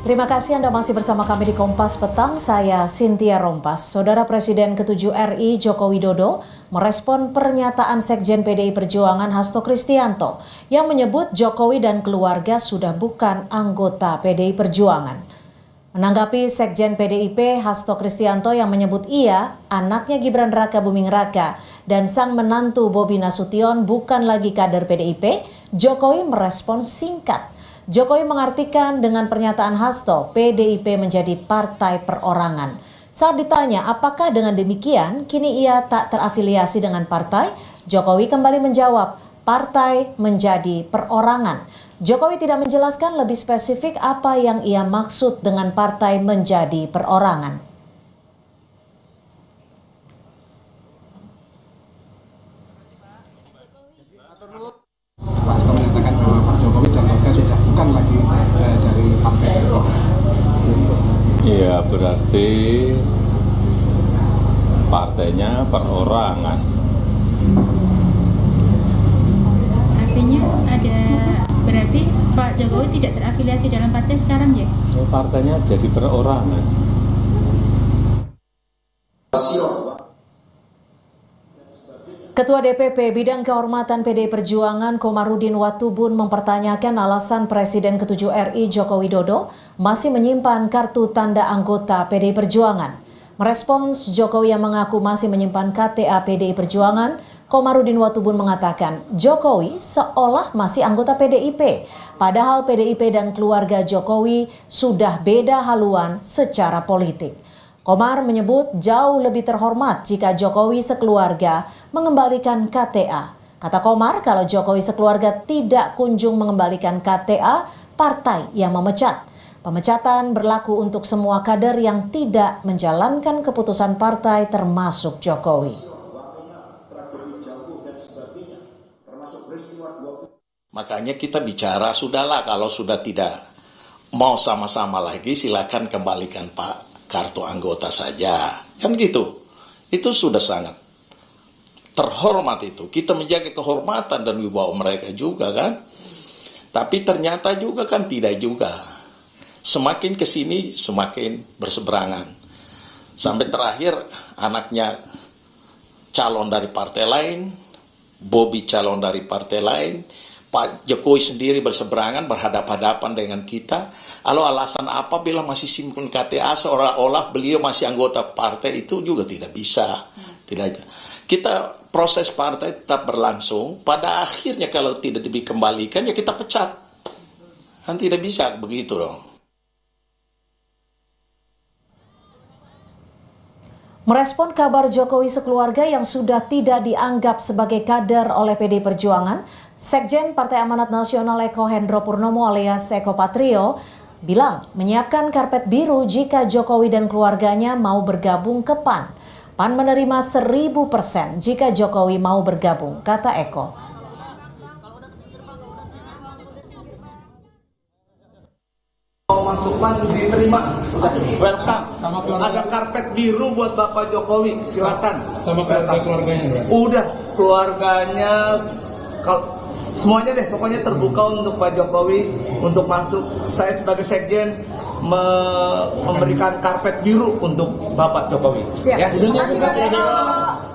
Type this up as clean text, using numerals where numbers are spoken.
Terima kasih Anda masih bersama kami di Kompas Petang, saya Cynthia Rompas. Saudara Presiden ke-7 RI Joko Widodo merespon pernyataan Sekjen PDI Perjuangan Hasto Kristianto yang menyebut Jokowi dan keluarga sudah bukan anggota PDI Perjuangan. Menanggapi Sekjen PDIP Hasto Kristianto yang menyebut ia, anaknya Gibran Raka Buming Raka dan sang menantu Bobi Nasution bukan lagi kader PDIP, Jokowi merespons singkat. Jokowi mengartikan dengan pernyataan Hasto, PDIP menjadi partai perorangan. Saat ditanya apakah dengan demikian kini ia tak terafiliasi dengan partai, Jokowi kembali menjawab, partai menjadi perorangan. Jokowi tidak menjelaskan lebih spesifik apa yang ia maksud dengan partai menjadi perorangan. Hasto menyatakan bahwa Pak Jokowi dan keluarga sudah bukan lagi dari partai itu. Iya, berarti partainya perorangan. Artinya berarti Pak Jokowi tidak terafiliasi dalam partai sekarang ya? Partainya jadi perorangan. Ketua DPP Bidang Kehormatan PDI Perjuangan Komarudin Watubun mempertanyakan alasan Presiden ke-7 RI Joko Widodo masih menyimpan kartu tanda anggota PDI Perjuangan. Merespons Jokowi yang mengaku masih menyimpan KTA PDI Perjuangan, Komarudin Watubun mengatakan Jokowi seolah masih anggota PDIP, padahal PDIP dan keluarga Jokowi sudah beda haluan secara politik. Komar menyebut jauh lebih terhormat jika Jokowi sekeluarga mengembalikan KTA. Kata Komar, kalau Jokowi sekeluarga tidak kunjung mengembalikan KTA, partai yang memecat. Pemecatan berlaku untuk semua kader yang tidak menjalankan keputusan partai termasuk Jokowi. Makanya kita bicara, sudahlah kalau sudah tidak mau sama-sama lagi silakan kembalikan Pak kartu anggota saja, kan gitu. Itu sudah sangat terhormat itu. Kita menjaga kehormatan dan wibawa mereka juga kan. Tapi ternyata juga kan tidak juga. Semakin kesini semakin berseberangan. Sampai terakhir anaknya calon dari partai lain, Bobi calon dari partai lain, Pak Jokowi sendiri berseberangan, berhadapan-hadapan dengan kita. Lalu alasan apa bila masih simpan KTA seolah-olah beliau masih anggota partai, itu juga tidak bisa. Tidak. Kita proses partai tetap berlangsung. Pada akhirnya kalau tidak dikembalikan ya kita pecat. Kan tidak bisa begitu dong. Merespon kabar Jokowi sekeluarga yang sudah tidak dianggap sebagai kader oleh PDI Perjuangan, Sekjen Partai Amanat Nasional Eko Hendro Purnomo alias Eko Patrio bilang menyiapkan karpet biru jika Jokowi dan keluarganya mau bergabung ke PAN. PAN menerima 1000% jika Jokowi mau bergabung, kata Eko. Masukan diterima, welcome. Ada karpet biru buat Bapak Jokowi, silakan. Sama keluarganya? Udah, keluarganya, semuanya deh, pokoknya terbuka untuk Pak Jokowi untuk masuk. Saya sebagai sekjen memberikan karpet biru untuk Bapak Jokowi. Siap. Ya. Terima kasih.